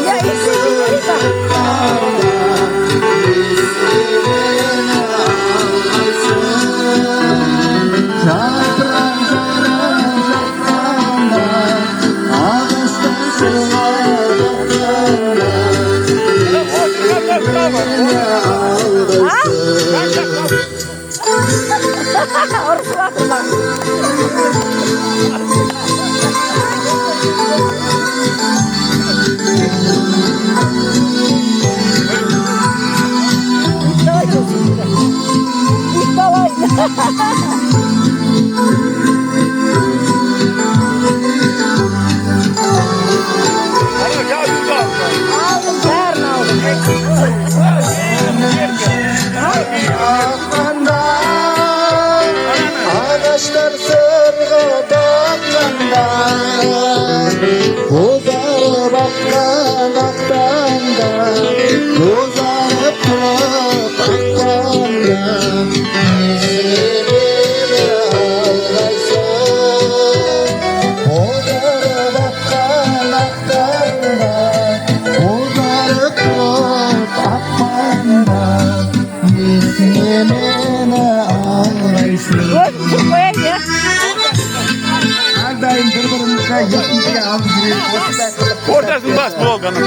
Ya istediğin bak. Orası bakın bak. Aldım, yarın aldım. Ağaçlar sırğa dalında, uzarıp aktan aktanda, uzarıp aktanda, izini ağlaysın. Uzarıp aktan aktanda, uzarıp aktanda, izini ağlaysın. Dur, koyayım ya. Ardayım bir-birimizga 70 ga olib yurib, Ortasını bas Volkan'ın.